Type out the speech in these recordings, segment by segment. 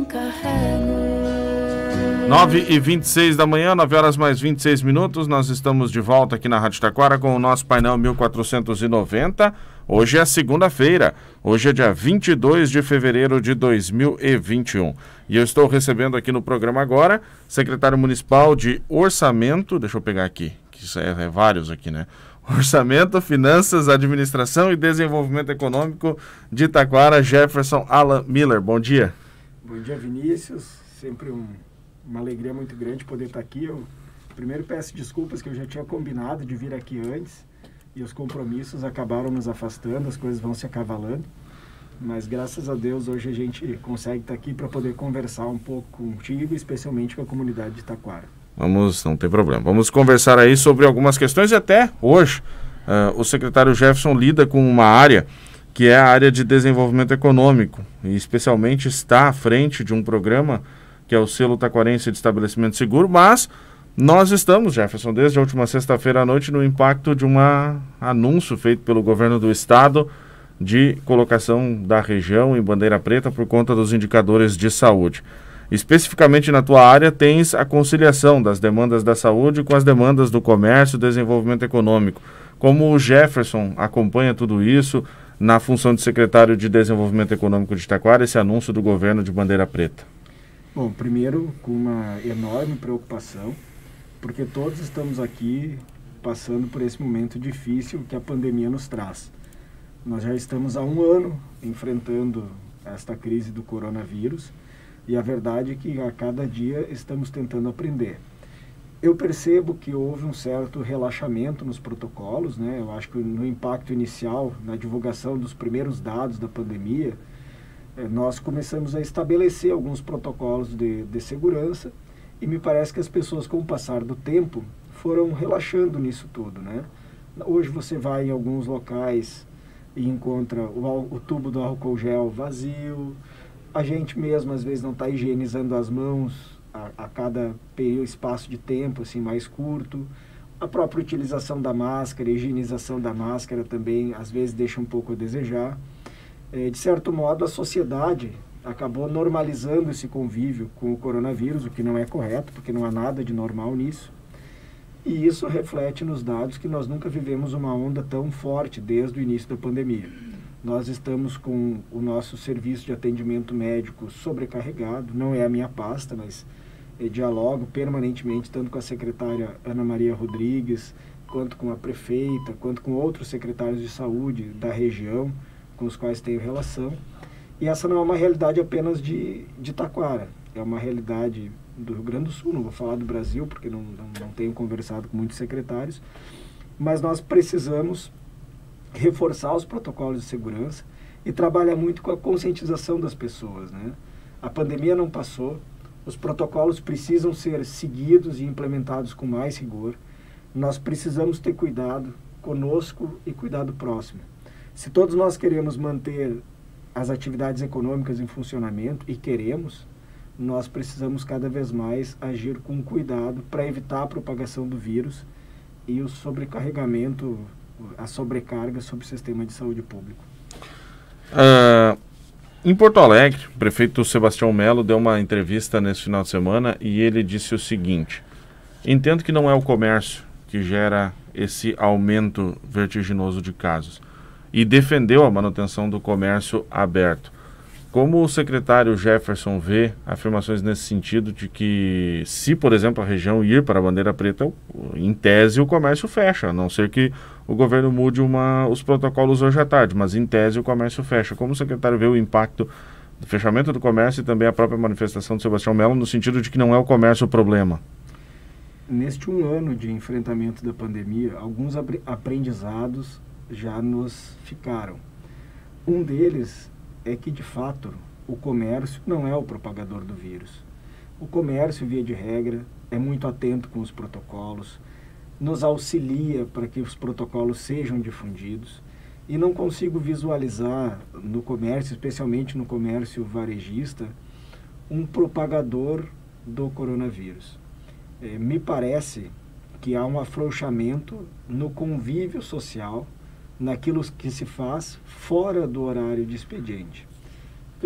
carrego. 9h26 da manhã, 9 horas mais 26 minutos, nós estamos de volta aqui na Rádio Taquara com o nosso painel 1490. Hoje é segunda-feira, hoje é dia 22 de fevereiro de 2021. E eu estou recebendo aqui no programa agora, secretário municipal de Orçamento, deixa eu pegar aqui, que isso é vários aqui, né? Orçamento, Finanças, Administração e Desenvolvimento Econômico de Taquara, Jefferson Alan Miller. Bom dia. Bom dia, Vinícius. Sempre uma alegria muito grande poder estar aqui. Eu primeiro peço desculpas que eu já tinha combinado de vir aqui antes e os compromissos acabaram nos afastando, as coisas vão se acavalando. Mas graças a Deus hoje a gente consegue estar aqui para poder conversar um pouco contigo, especialmente com a comunidade de Taquara. Não tem problema. Vamos conversar aí sobre algumas questões e até hoje o secretário Jefferson lida com uma área que é a área de desenvolvimento econômico e especialmente está à frente de um programa que é o Selo Taquarense de Estabelecimento Seguro, mas nós estamos, Jefferson, desde a última sexta-feira à noite no impacto de um anúncio feito pelo governo do estado de colocação da região em bandeira preta por conta dos indicadores de saúde. Especificamente na tua área, tens a conciliação das demandas da saúde com as demandas do comércio e desenvolvimento econômico. Como o Jefferson acompanha tudo isso na função de secretário de Desenvolvimento Econômico de Taquara, esse anúncio do governo de bandeira preta? Bom, primeiro com uma enorme preocupação, porque todos estamos aqui passando por esse momento difícil que a pandemia nos traz. Nós já estamos há um ano enfrentando esta crise do coronavírus, e a verdade é que a cada dia estamos tentando aprender. Eu percebo que houve um certo relaxamento nos protocolos, né? Eu acho que no impacto inicial, na divulgação dos primeiros dados da pandemia, nós começamos a estabelecer alguns protocolos de segurança e me parece que as pessoas, com o passar do tempo, foram relaxando nisso tudo, né? Hoje você vai em alguns locais e encontra o tubo do álcool gel vazio. A gente mesmo, às vezes, não está higienizando as mãos a cada espaço de tempo assim, mais curto. A própria utilização da máscara, a higienização da máscara também, às vezes, deixa um pouco a desejar. De certo modo, a sociedade acabou normalizando esse convívio com o coronavírus, o que não é correto, porque não há nada de normal nisso. E isso reflete nos dados que nós nunca vivemos uma onda tão forte desde o início da pandemia. Nós estamos com o nosso serviço de atendimento médico sobrecarregado, não é a minha pasta, mas dialogo permanentemente, tanto com a secretária Ana Maria Rodrigues, quanto com a prefeita, quanto com outros secretários de saúde da região, com os quais tenho relação. E essa não é uma realidade apenas de Taquara, é uma realidade do Rio Grande do Sul, não vou falar do Brasil, porque não tenho conversado com muitos secretários, mas nós precisamos reforçar os protocolos de segurança e trabalhar muito com a conscientização das pessoas, né? A pandemia não passou, os protocolos precisam ser seguidos e implementados com mais rigor. Nós precisamos ter cuidado conosco e cuidado próximo. Se todos nós queremos manter as atividades econômicas em funcionamento, e queremos, nós precisamos cada vez mais agir com cuidado para evitar a propagação do vírus e o sobrecarregamento, a sobrecarga sobre o sistema de saúde público. Em Porto Alegre, o prefeito Sebastião Melo deu uma entrevista nesse final de semana e ele disse o seguinte: entendo que não é o comércio que gera esse aumento vertiginoso de casos, e defendeu a manutenção do comércio aberto. Como o secretário Jefferson vê afirmações nesse sentido de que, se, por exemplo, a região ir para a bandeira preta, em tese o comércio fecha, a não ser que o governo mude os protocolos hoje à tarde, mas em tese o comércio fecha. Como o secretário vê o impacto do fechamento do comércio e também a própria manifestação do Sebastião Melo, no sentido de que não é o comércio o problema? Neste um ano de enfrentamento da pandemia, alguns aprendizados já nos ficaram. Um deles é que, de fato, o comércio não é o propagador do vírus. O comércio, via de regra, é muito atento com os protocolos, nos auxilia para que os protocolos sejam difundidos, e não consigo visualizar no comércio, especialmente no comércio varejista, um propagador do coronavírus. Me parece que há um afrouxamento no convívio social, naquilo que se faz fora do horário de expediente.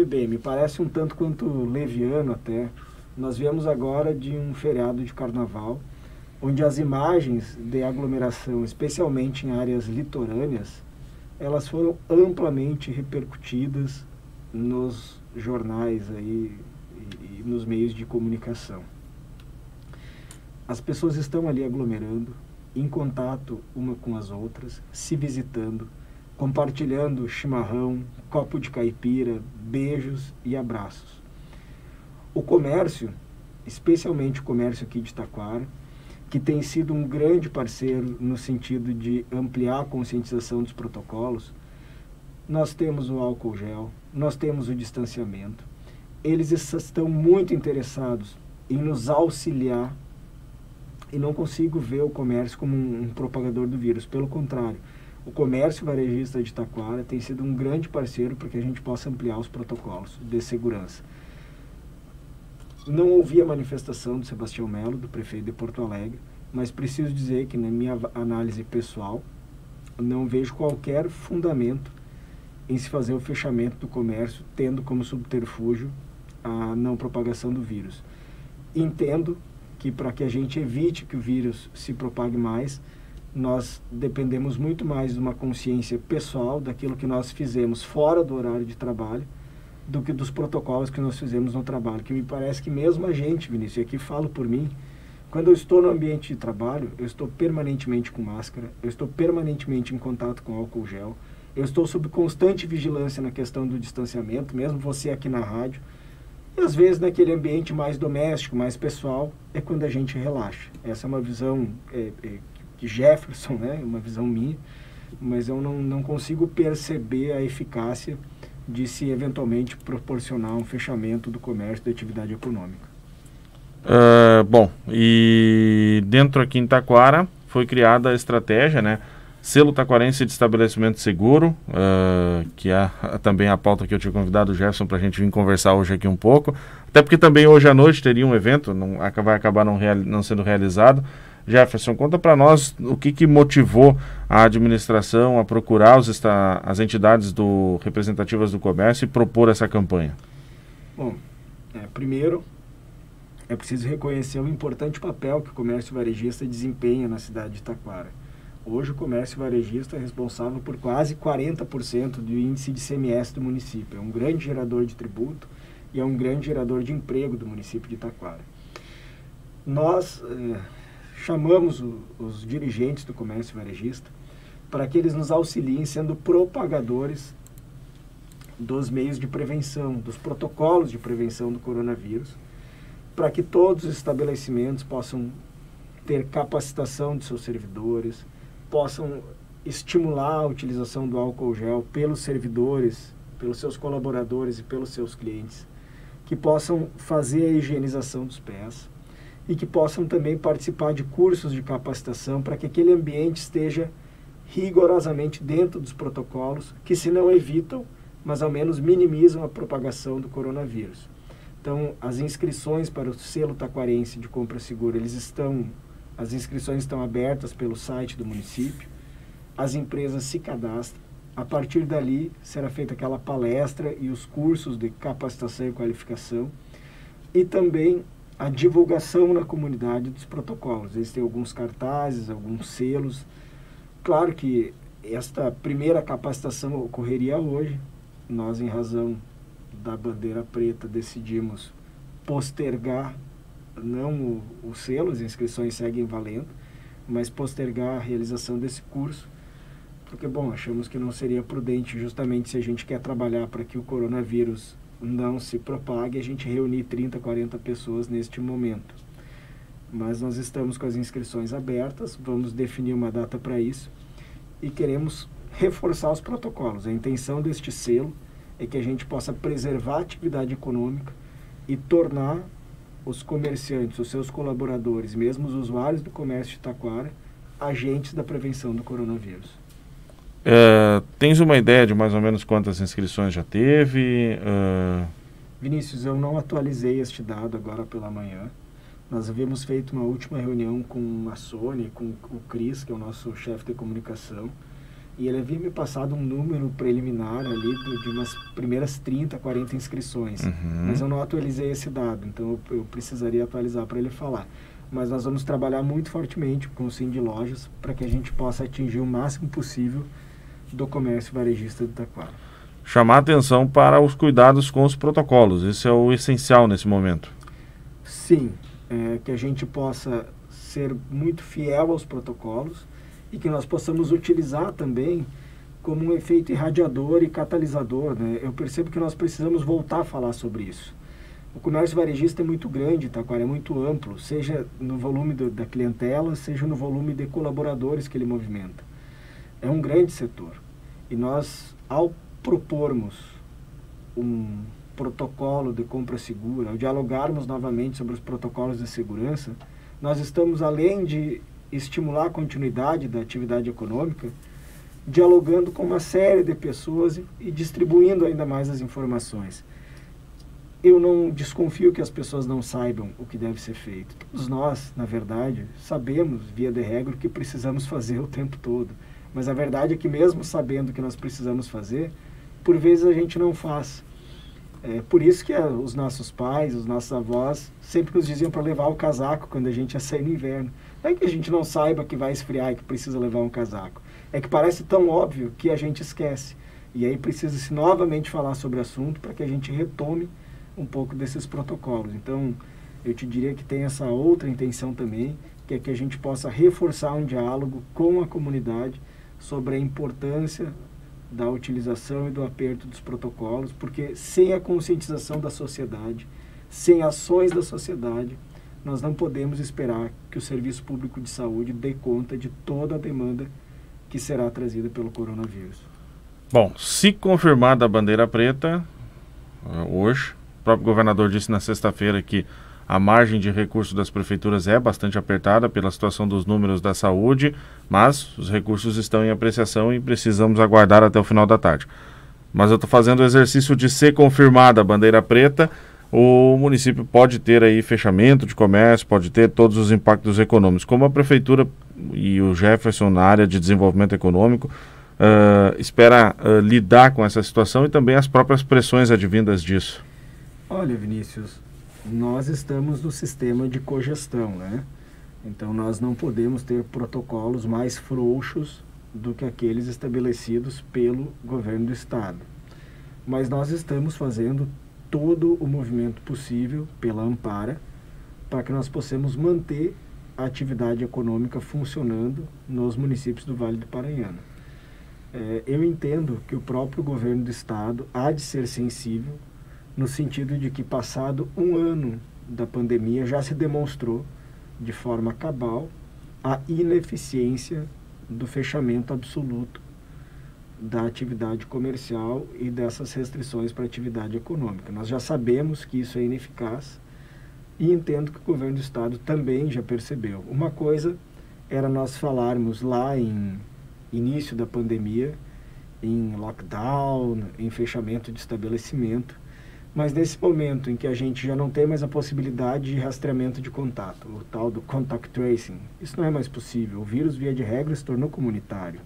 bem, me parece um tanto quanto leviano até. Nós viemos agora de um feriado de carnaval, onde as imagens de aglomeração, especialmente em áreas litorâneas, elas foram amplamente repercutidas nos jornais aí e nos meios de comunicação. As pessoas estão ali aglomerando, em contato uma com as outras, se visitando, compartilhando chimarrão, copo de caipira, beijos e abraços. O comércio, especialmente o comércio aqui de Taquara, que tem sido um grande parceiro no sentido de ampliar a conscientização dos protocolos, nós temos o álcool gel, nós temos o distanciamento. Eles estão muito interessados em nos auxiliar e não consigo ver o comércio como um propagador do vírus. Pelo contrário, o comércio varejista de Taquara tem sido um grande parceiro para que a gente possa ampliar os protocolos de segurança. Não ouvi a manifestação do Sebastião Melo, do prefeito de Porto Alegre, mas preciso dizer que, na minha análise pessoal, não vejo qualquer fundamento em se fazer o fechamento do comércio, tendo como subterfúgio a não propagação do vírus. Entendo que, para que a gente evite que o vírus se propague mais, nós dependemos muito mais de uma consciência pessoal daquilo que nós fizemos fora do horário de trabalho, do que dos protocolos que nós fizemos no trabalho, que me parece que mesmo a gente, Vinícius, e aqui falo por mim, quando eu estou no ambiente de trabalho, eu estou permanentemente com máscara, eu estou permanentemente em contato com álcool gel, eu estou sob constante vigilância na questão do distanciamento, mesmo você aqui na rádio, e às vezes naquele ambiente mais doméstico, mais pessoal, é quando a gente relaxa. Essa é uma visão de Jefferson, né? Uma visão minha, mas eu não consigo perceber a eficácia de se eventualmente proporcionar um fechamento do comércio da atividade econômica. Bom, e dentro aqui em Taquara foi criada a estratégia, né? Selo Taquarense de Estabelecimento Seguro, que é também a pauta que eu tinha convidado o Jefferson para a gente vir conversar hoje aqui um pouco, até porque também hoje à noite teria um evento, vai acabar não sendo realizado. Jefferson, conta para nós o que motivou a administração a procurar as entidades representativas do comércio e propor essa campanha. Bom, primeiro é preciso reconhecer o importante papel que o comércio varejista desempenha na cidade de Taquara. Hoje o comércio varejista é responsável por quase 40% do índice de ICMS do município. É um grande gerador de tributo e é um grande gerador de emprego do município de Taquara. Nós chamamos os dirigentes do comércio varejista para que eles nos auxiliem sendo propagadores dos meios de prevenção, dos protocolos de prevenção do coronavírus, para que todos os estabelecimentos possam ter capacitação de seus servidores, possam estimular a utilização do álcool gel pelos servidores, pelos seus colaboradores e pelos seus clientes, que possam fazer a higienização dos pés e que possam também participar de cursos de capacitação para que aquele ambiente esteja rigorosamente dentro dos protocolos, que se não evitam, mas ao menos minimizam a propagação do coronavírus. Então, as inscrições para o selo taquarense de compra segura, as inscrições estão abertas pelo site do município, as empresas se cadastram, a partir dali será feita aquela palestra e os cursos de capacitação e qualificação, e também a divulgação na comunidade dos protocolos. Existem alguns cartazes, alguns selos. Claro que esta primeira capacitação ocorreria hoje. Nós, em razão da bandeira preta, decidimos postergar, não o selo, as inscrições seguem valendo, mas postergar a realização desse curso, porque, bom, achamos que não seria prudente, justamente se a gente quer trabalhar para que o coronavírus não se propague, a gente reunir 30, 40 pessoas neste momento. Mas nós estamos com as inscrições abertas, vamos definir uma data para isso e queremos reforçar os protocolos. A intenção deste selo é que a gente possa preservar a atividade econômica e tornar os comerciantes, os seus colaboradores, mesmo os usuários do comércio de Taquara, agentes da prevenção do coronavírus. Tens uma ideia de mais ou menos quantas inscrições já teve? Vinícius, eu não atualizei este dado agora pela manhã. Nós havíamos feito uma última reunião com a Sônia, com o Cris, que é o nosso chefe de comunicação, e ele havia me passado um número preliminar ali de umas primeiras 30, 40 inscrições. Mas eu não atualizei esse dado, então eu precisaria atualizar para ele falar. Mas nós vamos trabalhar muito fortemente com o Cindy Lojas para que a gente possa atingir o máximo possível do comércio varejista de Taquara. Chamar atenção para os cuidados com os protocolos, isso é o essencial nesse momento. Sim, que a gente possa ser muito fiel aos protocolos e que nós possamos utilizar também como um efeito irradiador e catalisador, né? Eu percebo que nós precisamos voltar a falar sobre isso. O comércio varejista é muito grande, Taquara, é muito amplo, seja no volume da clientela, seja no volume de colaboradores que ele movimenta. É um grande setor. E nós, ao propormos um protocolo de compra segura, ao dialogarmos novamente sobre os protocolos de segurança, nós estamos, além de estimular a continuidade da atividade econômica, dialogando com uma série de pessoas e distribuindo ainda mais as informações. Eu não desconfio que as pessoas não saibam o que deve ser feito. Todos nós, na verdade, sabemos, via de regra, o que precisamos fazer o tempo todo. Mas a verdade é que mesmo sabendo o que nós precisamos fazer, por vezes a gente não faz. É por isso que os nossos pais, os nossos avós, sempre nos diziam para levar o casaco quando a gente ia sair no inverno. Não é que a gente não saiba que vai esfriar e que precisa levar um casaco. É que parece tão óbvio que a gente esquece. E aí precisa-se novamente falar sobre o assunto para que a gente retome um pouco desses protocolos. Então, eu te diria que tem essa outra intenção também, que é que a gente possa reforçar um diálogo com a comunidade sobre a importância da utilização e do aperto dos protocolos, porque sem a conscientização da sociedade, sem ações da sociedade, nós não podemos esperar que o Serviço Público de Saúde dê conta de toda a demanda que será trazida pelo coronavírus. Bom, se confirmada a bandeira preta, hoje, o próprio governador disse na sexta-feira que a margem de recursos das prefeituras é bastante apertada pela situação dos números da saúde, mas os recursos estão em apreciação e precisamos aguardar até o final da tarde. Mas eu estou fazendo o exercício de ser confirmada a bandeira preta, o município pode ter aí fechamento de comércio, pode ter todos os impactos econômicos. Como a prefeitura e o Jefferson na área de desenvolvimento econômico espera lidar com essa situação e também as próprias pressões advindas disso? Olha, Vinícius, nós estamos no sistema de cogestão, né? Então nós não podemos ter protocolos mais frouxos do que aqueles estabelecidos pelo governo do estado. Mas nós estamos fazendo todo o movimento possível pela Ampara para que nós possamos manter a atividade econômica funcionando nos municípios do Vale do Paranhana. Eu entendo que o próprio governo do estado há de ser sensível no sentido de que, passado um ano da pandemia, já se demonstrou de forma cabal a ineficiência do fechamento absoluto da atividade comercial e dessas restrições para a atividade econômica. Nós já sabemos que isso é ineficaz e entendo que o governo do estado também já percebeu. Uma coisa era nós falarmos lá em início da pandemia, em lockdown, em fechamento de estabelecimento, mas nesse momento em que a gente já não tem mais a possibilidade de rastreamento de contato, o tal do contact tracing, isso não é mais possível. O vírus, via de regra, se tornou comunitário.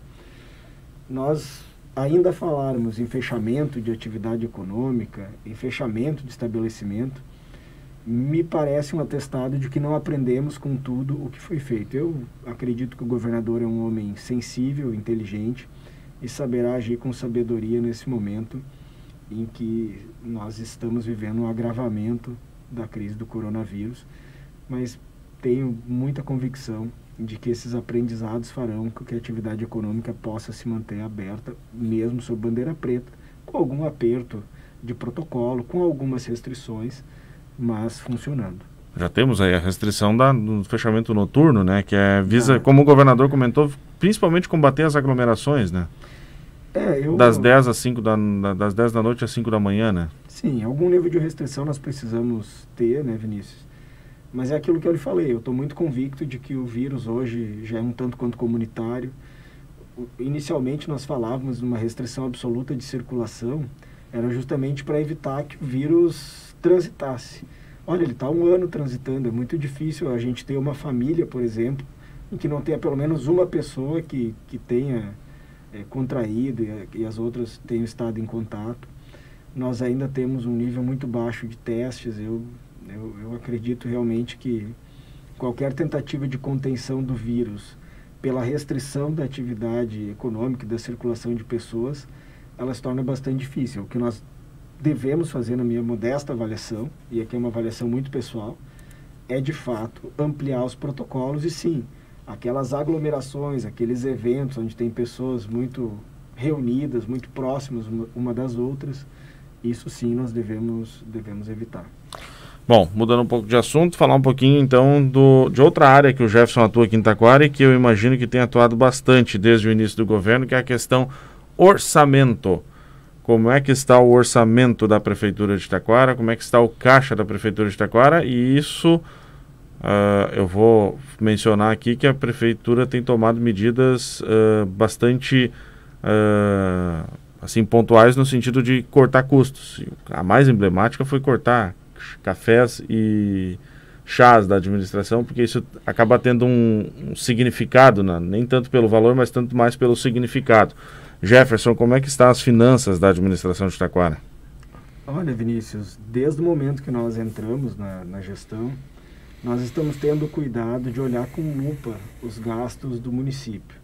Nós ainda falarmos em fechamento de atividade econômica, em fechamento de estabelecimento, me parece um atestado de que não aprendemos com tudo o que foi feito. Eu acredito que o governador é um homem sensível, inteligente e saberá agir com sabedoria nesse momento em que nós estamos vivendo um agravamento da crise do coronavírus, mas tenho muita convicção de que esses aprendizados farão com que a atividade econômica possa se manter aberta, mesmo sob bandeira preta, com algum aperto de protocolo, com algumas restrições, mas funcionando. Já temos aí a restrição do fechamento noturno, né, que visa, como o governador comentou, principalmente combater as aglomerações, né? Das 10 das 10 da noite às 5 da manhã, né? Sim, algum nível de restrição nós precisamos ter, né, Vinícius? Mas é aquilo que eu lhe falei, eu estou muito convicto de que o vírus hoje já é um tanto quanto comunitário. Inicialmente nós falávamos de uma restrição absoluta de circulação, era justamente para evitar que o vírus transitasse. Olha, ele está um ano transitando, é muito difícil a gente ter uma família, por exemplo, em que não tenha pelo menos uma pessoa que tenha contraído e as outras tenham estado em contato. Nós ainda temos um nível muito baixo de testes. Eu acredito realmente que qualquer tentativa de contenção do vírus pela restrição da atividade econômica e da circulação de pessoas, ela se torna bastante difícil. O que nós devemos fazer, na minha modesta avaliação, e aqui é uma avaliação muito pessoal, é de fato ampliar os protocolos e sim, aquelas aglomerações, aqueles eventos onde tem pessoas muito reunidas, muito próximas uma das outras, isso sim nós devemos evitar. Bom, mudando um pouco de assunto, falar um pouquinho então de outra área que o Jefferson atua aqui em Taquara e que eu imagino que tem atuado bastante desde o início do governo, que é a questão orçamento. Como é que está o orçamento da Prefeitura de Taquara, como é que está o caixa da Prefeitura de Taquara, e isso eu vou mencionar aqui que a Prefeitura tem tomado medidas bastante assim, pontuais no sentido de cortar custos. A mais emblemática foi cortar cafés e chás da administração, porque isso acaba tendo um significado, nem tanto pelo valor, mas tanto mais pelo significado. Jefferson, como é que estão as finanças da administração de Taquara? Olha, Vinícius, desde o momento que nós entramos na gestão, nós estamos tendo cuidado de olhar com lupa os gastos do município,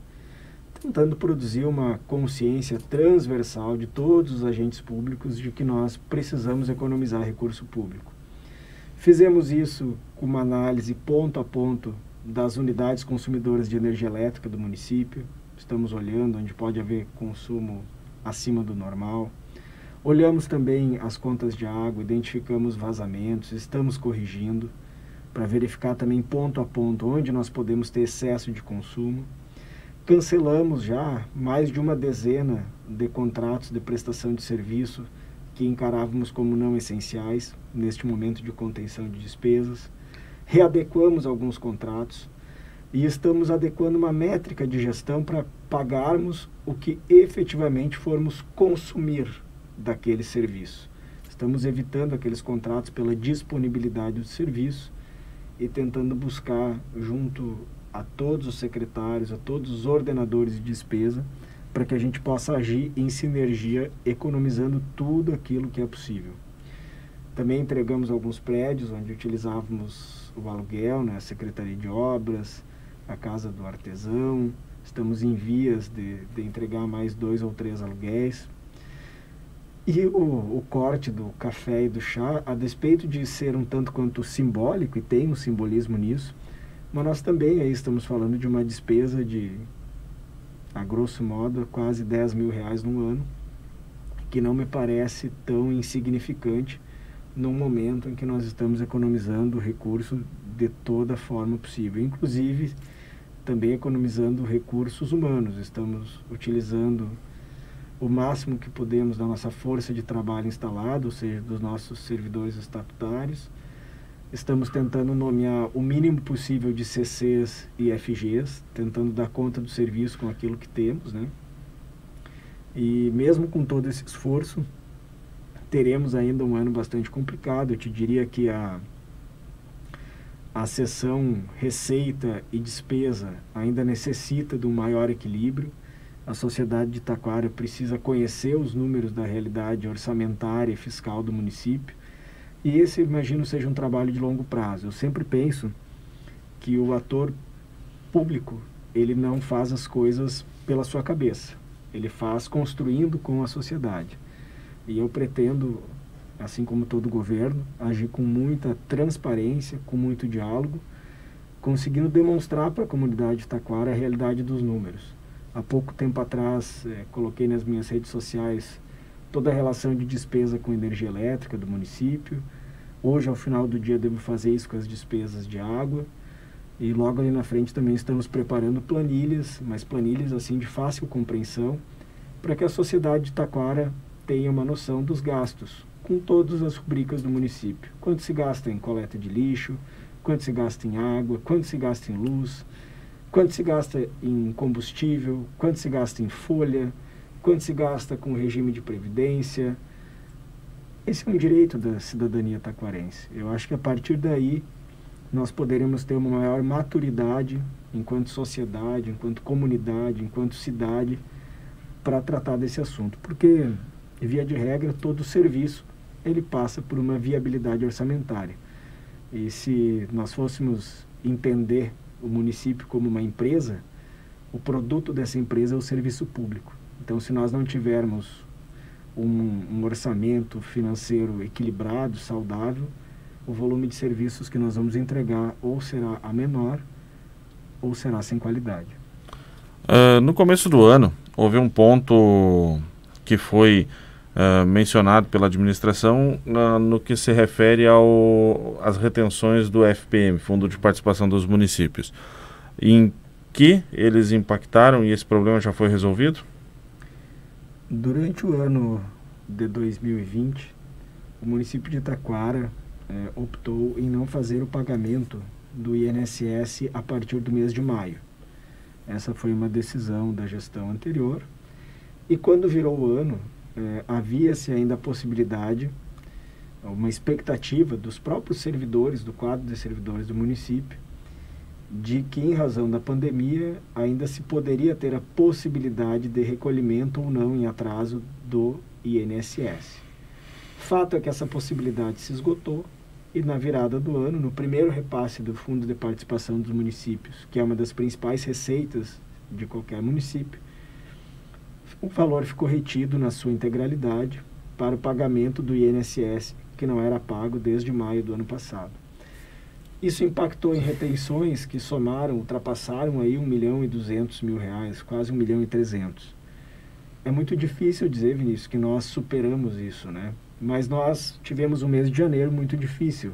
tentando produzir uma consciência transversal de todos os agentes públicos de que nós precisamos economizar recurso público. Fizemos isso com uma análise ponto a ponto das unidades consumidoras de energia elétrica do município. Estamos olhando onde pode haver consumo acima do normal. Olhamos também as contas de água, identificamos vazamentos, estamos corrigindo para verificar também ponto a ponto onde nós podemos ter excesso de consumo. Cancelamos já mais de uma dezena de contratos de prestação de serviço que encarávamos como não essenciais neste momento de contenção de despesas. Readequamos alguns contratos e estamos adequando uma métrica de gestão para pagarmos o que efetivamente formos consumir daquele serviço. Estamos evitando aqueles contratos pela disponibilidade do serviço e tentando buscar junto a todos os secretários, a todos os ordenadores de despesa, para que a gente possa agir em sinergia, economizando tudo aquilo que é possível. Também entregamos alguns prédios onde utilizávamos o aluguel, a Secretaria de Obras, a Casa do Artesão. Estamos em vias de entregar mais 2 ou 3 aluguéis. E o corte do café e do chá, a despeito de ser um tanto quanto simbólico, e tem um simbolismo nisso, mas nós também aí estamos falando de uma despesa de, a grosso modo, quase R$10 mil no ano, que não me parece tão insignificante num momento em que nós estamos economizando recurso de toda forma possível, inclusive também economizando recursos humanos. Estamos utilizando o máximo que podemos da nossa força de trabalho instalada, ou seja, dos nossos servidores estatutários. Estamos tentando nomear o mínimo possível de CCs e FGs, tentando dar conta do serviço com aquilo que temos, E mesmo com todo esse esforço, teremos ainda um ano bastante complicado. Eu te diria que a seção receita e despesa ainda necessita de um maior equilíbrio. A sociedade de Taquara precisa conhecer os números da realidade orçamentária e fiscal do município. E esse, imagino, seja um trabalho de longo prazo. Eu sempre penso que o ator público, ele não faz as coisas pela sua cabeça. Ele faz construindo com a sociedade. E eu pretendo, assim como todo governo, agir com muita transparência, com muito diálogo, conseguindo demonstrar para a comunidade de Taquara a realidade dos números. Há pouco tempo atrás, coloquei nas minhas redes sociais toda a relação de despesa com energia elétrica do município. Hoje, ao final do dia, devo fazer isso com as despesas de água. E logo ali na frente também estamos preparando planilhas, mas planilhas assim de fácil compreensão, para que a sociedade de Taquara tenha uma noção dos gastos, com todas as rubricas do município. Quanto se gasta em coleta de lixo, quanto se gasta em água, quanto se gasta em luz, quanto se gasta em combustível, quanto se gasta em folha, quanto se gasta com o regime de previdência. Esse é um direito da cidadania taquarense. Eu acho que a partir daí nós poderemos ter uma maior maturidade enquanto sociedade, enquanto comunidade, enquanto cidade, para tratar desse assunto, porque, via de regra, todo serviço ele passa por uma viabilidade orçamentária. E se nós fôssemos entender o município como uma empresa, o produto dessa empresa é o serviço público. Então, se nós não tivermos um orçamento financeiro equilibrado, saudável, o volume de serviços que nós vamos entregar ou será a menor ou será sem qualidade. No começo do ano, houve um ponto que foi mencionado pela administração no que se refere às retenções do FPM, Fundo de Participação dos Municípios. Em que eles impactaram e esse problema já foi resolvido? Durante o ano de 2020, o município de Taquara optou em não fazer o pagamento do INSS a partir do mês de maio. Essa foi uma decisão da gestão anterior. E quando virou o ano, havia-se ainda a possibilidade, uma expectativa dos próprios servidores, do quadro de servidores do município, de que, em razão da pandemia, ainda se poderia ter a possibilidade de recolhimento ou não em atraso do INSS. Fato é que essa possibilidade se esgotou e, na virada do ano, no primeiro repasse do Fundo de Participação dos Municípios, que é uma das principais receitas de qualquer município, o valor ficou retido na sua integralidade para o pagamento do INSS, que não era pago desde maio do ano passado. Isso impactou em retenções que ultrapassaram aí R$1.200.000, quase R$1.300.000. É muito difícil dizer, Vinícius, que nós superamos isso, né? Mas nós tivemos um mês de janeiro muito difícil,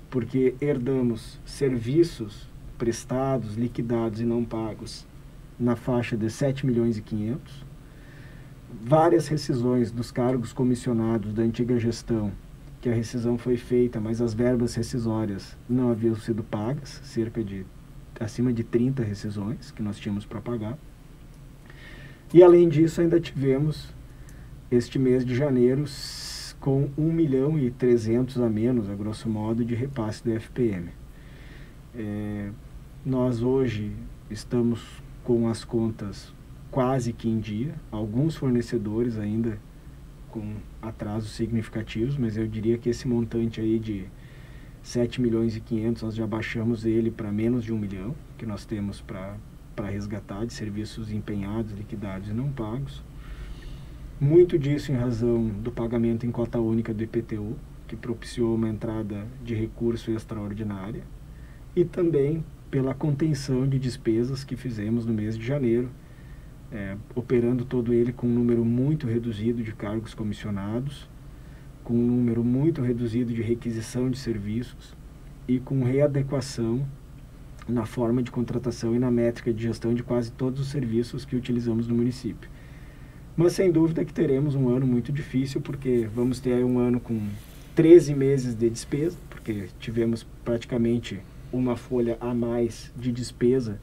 porque herdamos serviços prestados, liquidados e não pagos na faixa de 7.500.000, várias rescisões dos cargos comissionados da antiga gestão, que a rescisão foi feita, mas as verbas rescisórias não haviam sido pagas, acima de 30 rescisões que nós tínhamos para pagar. E além disso, ainda tivemos este mês de janeiro com 1.300.000 a menos, a grosso modo, de repasse do FPM. Nós hoje estamos com as contas quase que em dia, alguns fornecedores ainda com atrasos significativos, mas eu diria que esse montante aí de 7.500.000, nós já baixamos ele para menos de 1 milhão, que nós temos para resgatar de serviços empenhados, liquidados e não pagos. Muito disso em razão do pagamento em cota única do IPTU, que propiciou uma entrada de recurso extraordinária, e também pela contenção de despesas que fizemos no mês de janeiro, operando todo ele com um número muito reduzido de cargos comissionados, com um número muito reduzido de requisição de serviços e com readequação na forma de contratação e na métrica de gestão de quase todos os serviços que utilizamos no município. Mas sem dúvida que teremos um ano muito difícil, porque vamos ter aí um ano com 13 meses de despesa, porque tivemos praticamente uma folha a mais de despesa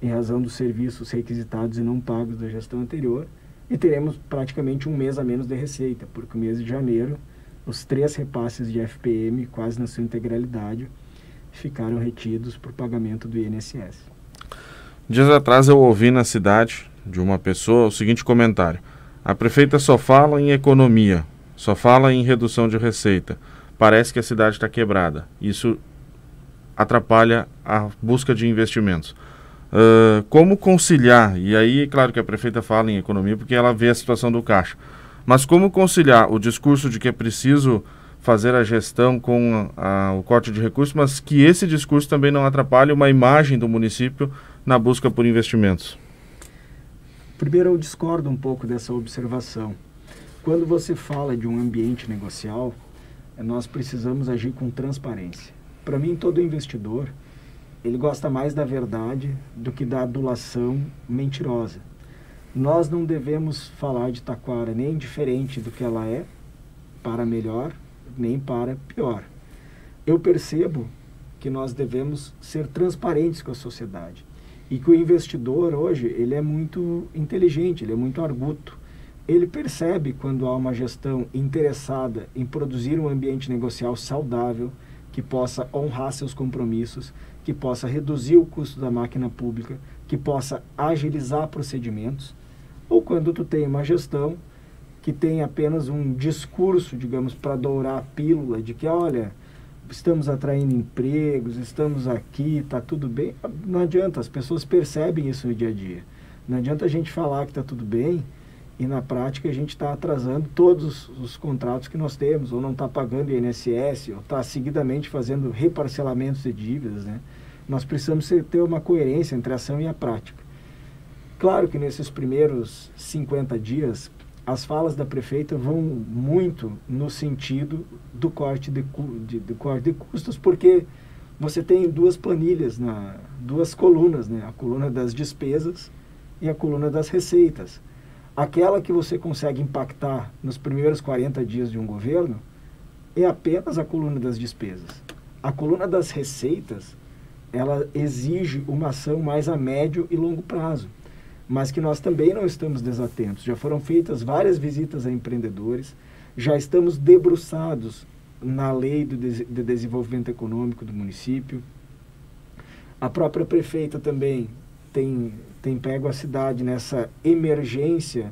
em razão dos serviços requisitados e não pagos da gestão anterior, e teremos praticamente um mês a menos de receita, porque o mês de janeiro, os 3 repasses de FPM, quase na sua integralidade, ficaram retidos para o pagamento do INSS. Dias atrás eu ouvi na cidade de uma pessoa o seguinte comentário: a prefeita só fala em economia, só fala em redução de receita, parece que a cidade está quebrada, isso atrapalha a busca de investimentos. Como conciliar, e aí claro que a prefeita fala em economia porque ela vê a situação do caixa, mas como conciliar o discurso de que é preciso fazer a gestão com o corte de recursos, mas que esse discurso também não atrapalhe uma imagem do município na busca por investimentos? Primeiro, eu discordo um pouco dessa observação. Quando você fala de um ambiente negocial, nós precisamos agir com transparência. Para mim, todo investidor, ele gosta mais da verdade do que da adulação mentirosa. Nós não devemos falar de Taquara nem diferente do que ela é, para melhor, nem para pior. Eu percebo que nós devemos ser transparentes com a sociedade. E que o investidor hoje, ele é muito inteligente, ele é muito arguto. Ele percebe quando há uma gestão interessada em produzir um ambiente negocial saudável, que possa honrar seus compromissos, que possa reduzir o custo da máquina pública, que possa agilizar procedimentos, ou quando tu tem uma gestão que tem apenas um discurso, digamos, para dourar a pílula de que, olha, estamos atraindo empregos, estamos aqui, está tudo bem. Não adianta, as pessoas percebem isso no dia a dia. Não adianta a gente falar que está tudo bem e na prática a gente está atrasando todos os contratos que nós temos, ou não está pagando INSS, ou está seguidamente fazendo reparcelamentos de dívidas, né? Nós precisamos ter uma coerência entre a ação e a prática. Claro que nesses primeiros 50 dias, as falas da prefeita vão muito no sentido do corte de custos, porque você tem duas planilhas, duas colunas, né? A coluna das despesas e a coluna das receitas. Aquela que você consegue impactar nos primeiros 40 dias de um governo é apenas a coluna das despesas. A coluna das receitas, ela exige uma ação mais a médio e longo prazo, mas que nós também não estamos desatentos. Já foram feitas várias visitas a empreendedores, já estamos debruçados na lei de desenvolvimento econômico do município. A própria prefeita também tem pego a cidade nessa emergência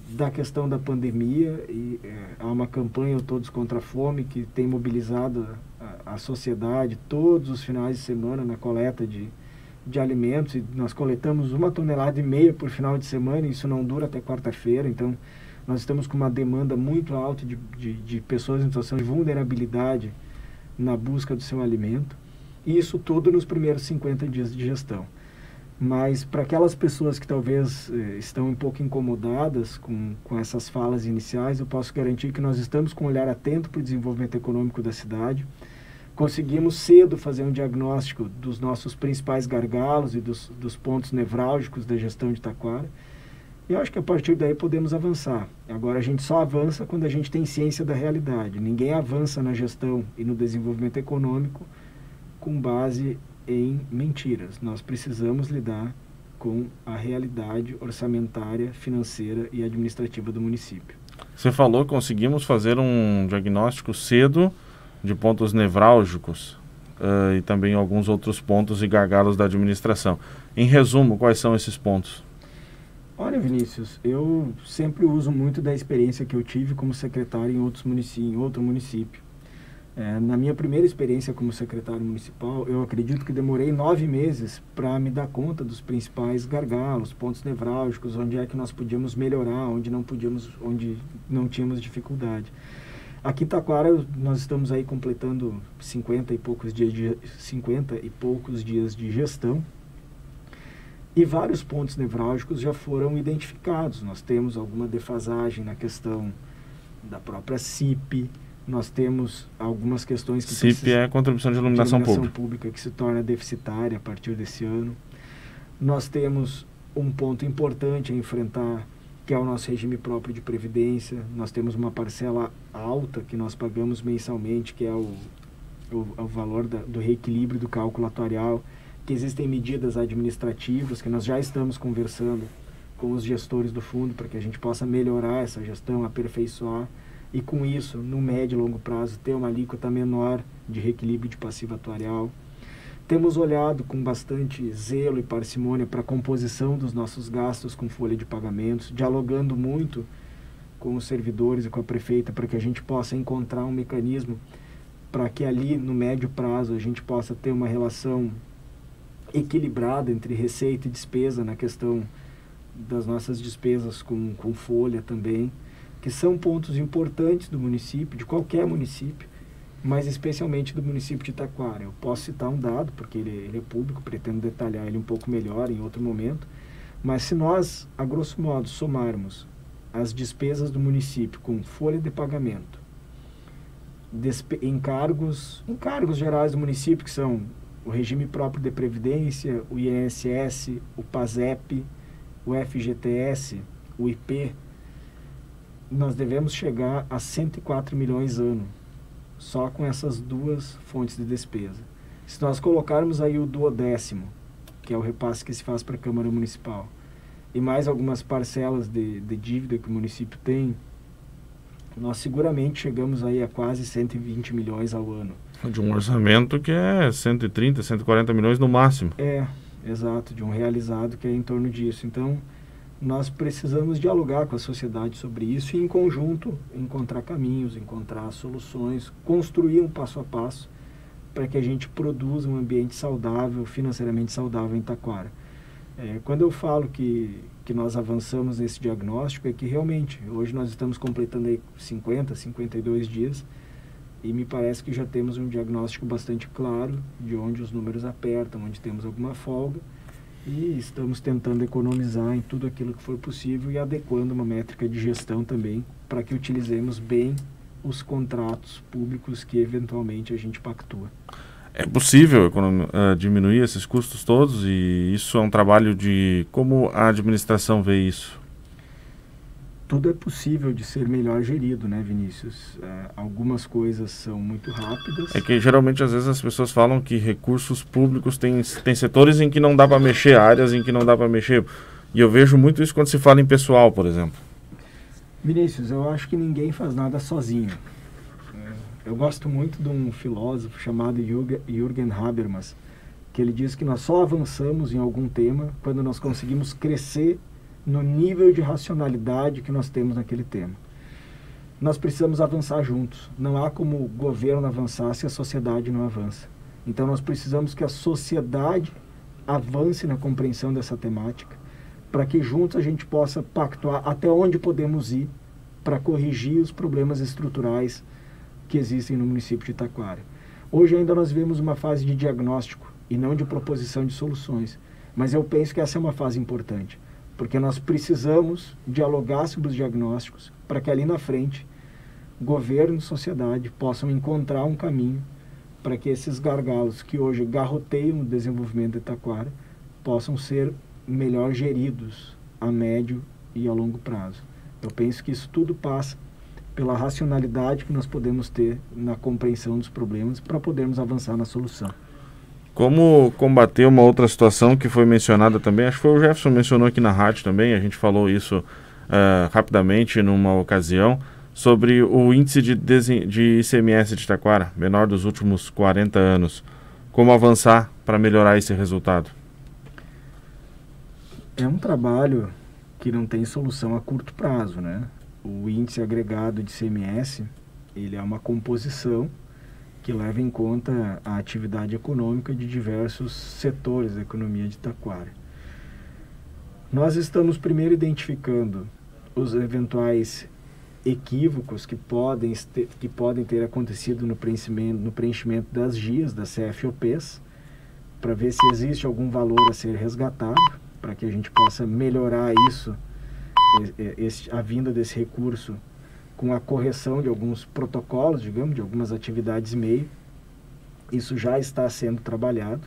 da questão da pandemia, e há uma campanha, o Todos contra a Fome, que tem mobilizado a sociedade todos os finais de semana na coleta de alimentos, e nós coletamos 1,5 tonelada por final de semana, e isso não dura até quarta-feira. Então nós estamos com uma demanda muito alta de pessoas em situação de vulnerabilidade na busca do seu alimento, e isso tudo nos primeiros 50 dias de gestão. Mas para aquelas pessoas que talvez estão um pouco incomodadas com essas falas iniciais, eu posso garantir que nós estamos com um olhar atento para o desenvolvimento econômico da cidade. Conseguimos cedo fazer um diagnóstico dos nossos principais gargalos e dos pontos nevrálgicos da gestão de Taquara. E eu acho que a partir daí podemos avançar. Agora, a gente só avança quando a gente tem ciência da realidade. Ninguém avança na gestão e no desenvolvimento econômico com base em mentiras. Nós precisamos lidar com a realidade orçamentária, financeira e administrativa do município. Você falou que conseguimos fazer um diagnóstico cedo de pontos nevrálgicos e também alguns outros pontos e gargalos da administração. Em resumo, quais são esses pontos? Olha, Vinícius, eu sempre uso muito da experiência que eu tive como secretário em outro município. Na minha primeira experiência como secretário municipal, eu acredito que demorei 9 meses para me dar conta dos principais gargalos, pontos nevrálgicos, onde é que nós podíamos melhorar, onde não tínhamos dificuldade. Aqui em Taquara, nós estamos aí completando 50 e poucos dias de gestão, e vários pontos nevrálgicos já foram identificados. Nós temos alguma defasagem na questão da própria CIP, nós temos algumas questões que CIP é a contribuição de iluminação pública que se torna deficitária a partir desse ano. Nós temos um ponto importante a enfrentar, que é o nosso regime próprio de previdência. Nós temos uma parcela alta que nós pagamos mensalmente, que é o valor do reequilíbrio do cálculo atuarial, que existem medidas administrativas que nós já estamos conversando com os gestores do fundo para que a gente possa melhorar essa gestão, aperfeiçoar, e com isso, no médio e longo prazo, ter uma alíquota menor de reequilíbrio de passivo atuarial. Temos olhado com bastante zelo e parcimônia para a composição dos nossos gastos com folha de pagamentos, dialogando muito com os servidores e com a prefeita para que a gente possa encontrar um mecanismo para que ali, no médio prazo, a gente possa ter uma relação equilibrada entre receita e despesa na questão das nossas despesas com folha também, que são pontos importantes do município, de qualquer município, mas especialmente do município de Taquara. Eu posso citar um dado, porque ele é público, pretendo detalhar ele um pouco melhor em outro momento, mas se nós, a grosso modo, somarmos as despesas do município com folha de pagamento, encargos gerais do município, que são o regime próprio de previdência, o INSS, o PASEP, o FGTS, o IP, nós devemos chegar a 104 milhões ano, só com essas duas fontes de despesa. Se nós colocarmos aí o 1/10, que é o repasse que se faz para a Câmara Municipal, e mais algumas parcelas de dívida que o município tem, nós seguramente chegamos aí a quase 120 milhões ao ano. De um orçamento que é 130, 140 milhões no máximo. Exato, de um realizado que é em torno disso. Então, nós precisamos dialogar com a sociedade sobre isso e, em conjunto, encontrar caminhos, encontrar soluções, construir um passo a passo para que a gente produza um ambiente saudável, financeiramente saudável em Taquara. Quando eu falo que nós avançamos nesse diagnóstico, é que realmente, hoje nós estamos completando aí 50, 52 dias, e me parece que já temos um diagnóstico bastante claro de onde os números apertam, onde temos alguma folga, e estamos tentando economizar em tudo aquilo que for possível e adequando uma métrica de gestão também para que utilizemos bem os contratos públicos que eventualmente a gente pactua. É possível diminuir esses custos todos, e isso é um trabalho de como a administração vê isso? Tudo é possível de ser melhor gerido, né, Vinícius? Algumas coisas são muito rápidas. É que geralmente às vezes as pessoas falam que recursos públicos tem setores em que não dá para mexer, áreas em que não dá para mexer. E eu vejo muito isso quando se fala em pessoal, por exemplo. Vinícius, eu acho que ninguém faz nada sozinho. Eu gosto muito de um filósofo chamado Jürgen Habermas, que ele diz que nós só avançamos em algum tema quando nós conseguimos crescer no nível de racionalidade que nós temos naquele tema. Nós precisamos avançar juntos. Não há como o governo avançar se a sociedade não avança. Então nós precisamos que a sociedade avance na compreensão dessa temática, para que juntos a gente possa pactuar até onde podemos ir para corrigir os problemas estruturais que existem no município de Taquara. Hoje ainda nós vemos uma fase de diagnóstico e não de proposição de soluções, mas eu penso que essa é uma fase importante, porque nós precisamos dialogar sobre os diagnósticos para que ali na frente governo e sociedade possam encontrar um caminho para que esses gargalos que hoje garroteiam o desenvolvimento de Taquara possam ser melhor geridos a médio e a longo prazo. Eu penso que isso tudo passa pela racionalidade que nós podemos ter na compreensão dos problemas para podermos avançar na solução. Como combater uma outra situação que foi mencionada também, acho que foi o Jefferson mencionou aqui na rádio também, a gente falou isso rapidamente numa ocasião, sobre o índice de ICMS de Taquara, menor dos últimos 40 anos. Como avançar para melhorar esse resultado? É um trabalho que não tem solução a curto prazo, né? O índice agregado de ICMS, ele é uma composição que leva em conta a atividade econômica de diversos setores da economia de Taquara. Nós estamos primeiro identificando os eventuais equívocos que podem ter acontecido no preenchimento das GIAs, das CFOPs, para ver se existe algum valor a ser resgatado, para que a gente possa melhorar isso, a vinda desse recurso com a correção de alguns protocolos, digamos, de algumas atividades meio. Isso já está sendo trabalhado.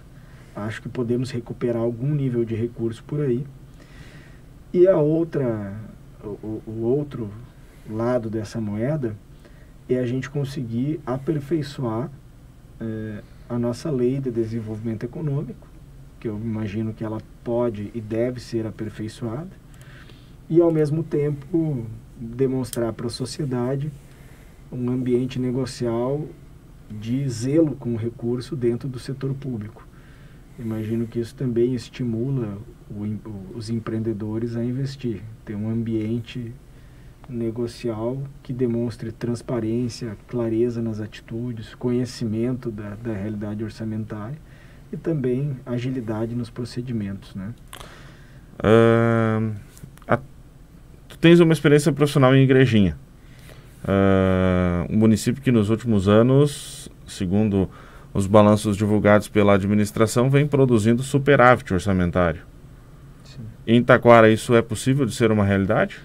Acho que podemos recuperar algum nível de recurso por aí. E o outro lado dessa moeda é a gente conseguir aperfeiçoar a nossa lei de desenvolvimento econômico, que eu imagino que ela pode e deve ser aperfeiçoada, e ao mesmo tempo demonstrar para a sociedade um ambiente negocial de zelo com o recurso dentro do setor público. Imagino que isso também estimula os empreendedores a investir, ter um ambiente negocial que demonstre transparência, clareza nas atitudes, conhecimento da realidade orçamentária e também agilidade nos procedimentos, né? Tu tens uma experiência profissional em Igrejinha, um município que nos últimos anos, segundo os balanços divulgados pela administração, vem produzindo superávit orçamentário. Sim. Em Taquara isso é possível de ser uma realidade?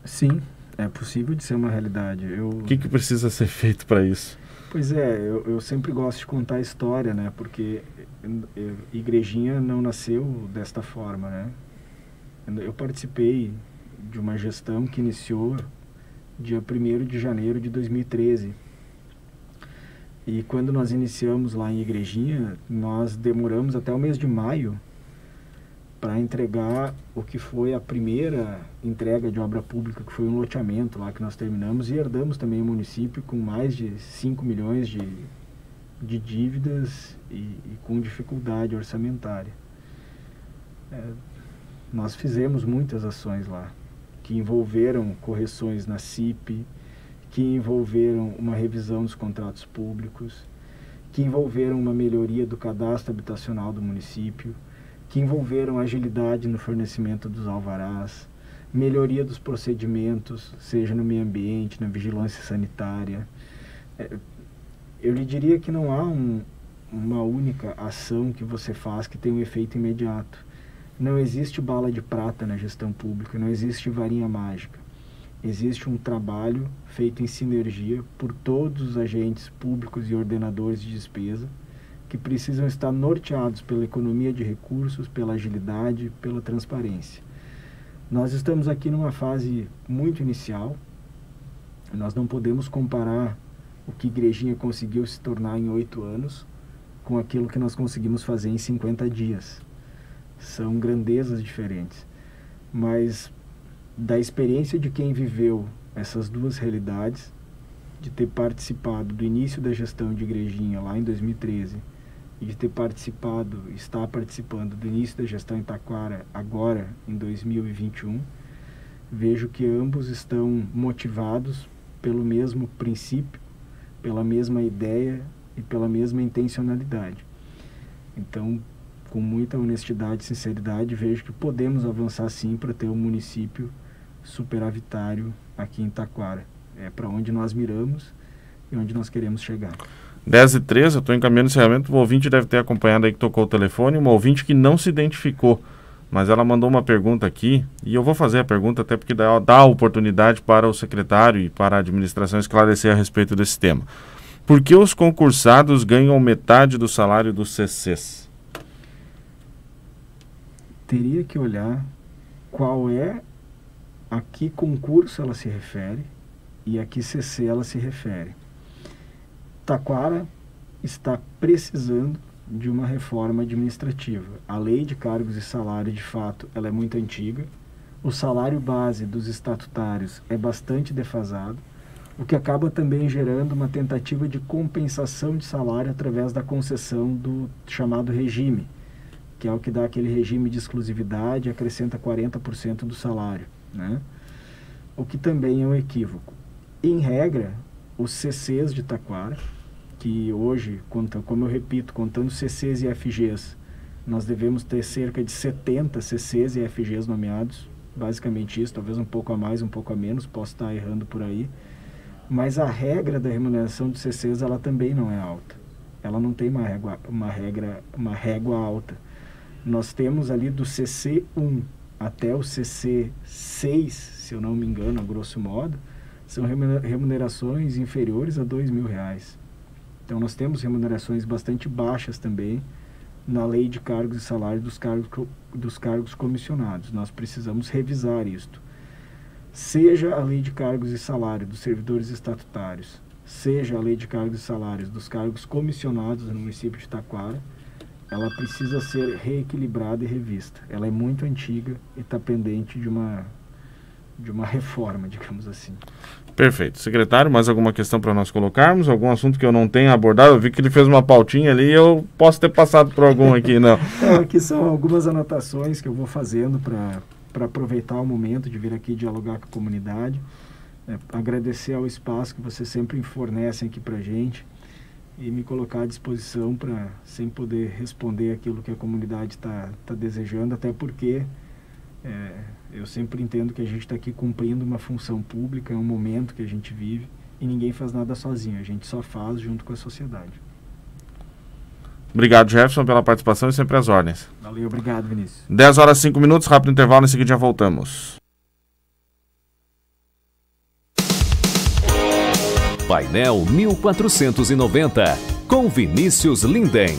Sim, é possível de ser uma realidade. O que precisa ser feito para isso? Pois é, eu sempre gosto de contar a história, né? Porque Igrejinha não nasceu desta forma, né? Eu participei de uma gestão que iniciou dia 1º de janeiro de 2013. E quando nós iniciamos lá em Igrejinha, nós demoramos até o mês de maio para entregar o que foi a primeira entrega de obra pública, que foi um loteamento lá que nós terminamos, e herdamos também o município com mais de 5 milhões de dívidas e com dificuldade orçamentária. Nós fizemos muitas ações lá, que envolveram correções na CIP, que envolveram uma revisão dos contratos públicos, que envolveram uma melhoria do cadastro habitacional do município, que envolveram agilidade no fornecimento dos alvarás, melhoria dos procedimentos, seja no meio ambiente, na vigilância sanitária. Eu lhe diria que não há uma única ação que você faz que tenha um efeito imediato. Não existe bala de prata na gestão pública, não existe varinha mágica. Existe um trabalho feito em sinergia por todos os agentes públicos e ordenadores de despesa que precisam estar norteados pela economia de recursos, pela agilidade, pela transparência. Nós estamos aqui numa fase muito inicial. Nós não podemos comparar o que Igrejinha conseguiu se tornar em 8 anos com aquilo que nós conseguimos fazer em 50 dias. São grandezas diferentes. Mas da experiência de quem viveu essas duas realidades, de ter participado do início da gestão de Igrejinha lá em 2013 e de ter estar participando do início da gestão em Taquara agora em 2021, vejo que ambos estão motivados pelo mesmo princípio, pela mesma ideia e pela mesma intencionalidade. Então, com muita honestidade e sinceridade, vejo que podemos avançar sim para ter um município superavitário aqui em Taquara. É para onde nós miramos e onde nós queremos chegar. 10h13, eu estou encaminhando o encerramento. O ouvinte deve ter acompanhado aí que tocou o telefone, uma ouvinte que não se identificou, mas ela mandou uma pergunta aqui, e eu vou fazer a pergunta até porque dá oportunidade para o secretário e para a administração esclarecer a respeito desse tema. Por que os concursados ganham metade do salário dos CCs? Teria que olhar qual é a que concurso ela se refere e a que CC ela se refere. Taquara está precisando de uma reforma administrativa. A lei de cargos e salário, de fato, ela é muito antiga. O salário base dos estatutários é bastante defasado, o que acaba também gerando uma tentativa de compensação de salário através da concessão do chamado regime, que é o que dá aquele regime de exclusividade e acrescenta 40% do salário, né? O que também é um equívoco. Em regra, os CCs de Taquara, que hoje, como eu repito, contando CCs e FGs, nós devemos ter cerca de 70 CCs e FGs nomeados, basicamente isso, talvez um pouco a mais, um pouco a menos, posso estar errando por aí, mas a regra da remuneração de CCs, ela também não é alta. Ela não tem uma régua alta. Nós temos ali do CC1 até o CC6, se eu não me engano, a grosso modo, são remunerações inferiores a R$2.000. Então nós temos remunerações bastante baixas também na lei de cargos e salários dos cargos comissionados. Nós precisamos revisar isto. Seja a lei de cargos e salário dos servidores estatutários, seja a lei de cargos e salários dos cargos comissionados no município de Taquara, ela precisa ser reequilibrada e revista. Ela é muito antiga e está pendente de uma reforma, digamos assim. Perfeito. Secretário, mais alguma questão para nós colocarmos? Algum assunto que eu não tenha abordado? Eu vi que ele fez uma pautinha ali e eu posso ter passado por algum aqui, não? Aqui são algumas anotações que eu vou fazendo para aproveitar o momento de vir aqui dialogar com a comunidade. Agradecer ao espaço que vocês sempre fornecem aqui para a gente e me colocar à disposição para sem poder responder aquilo que a comunidade está desejando, até porque eu sempre entendo que a gente está aqui cumprindo uma função pública, é um momento que a gente vive e ninguém faz nada sozinho, a gente só faz junto com a sociedade. Obrigado, Jefferson, pela participação e sempre às ordens. Valeu, obrigado, Vinícius. 10h05, rápido intervalo, em seguida já voltamos. Painel 1490, com Vinícius Linden.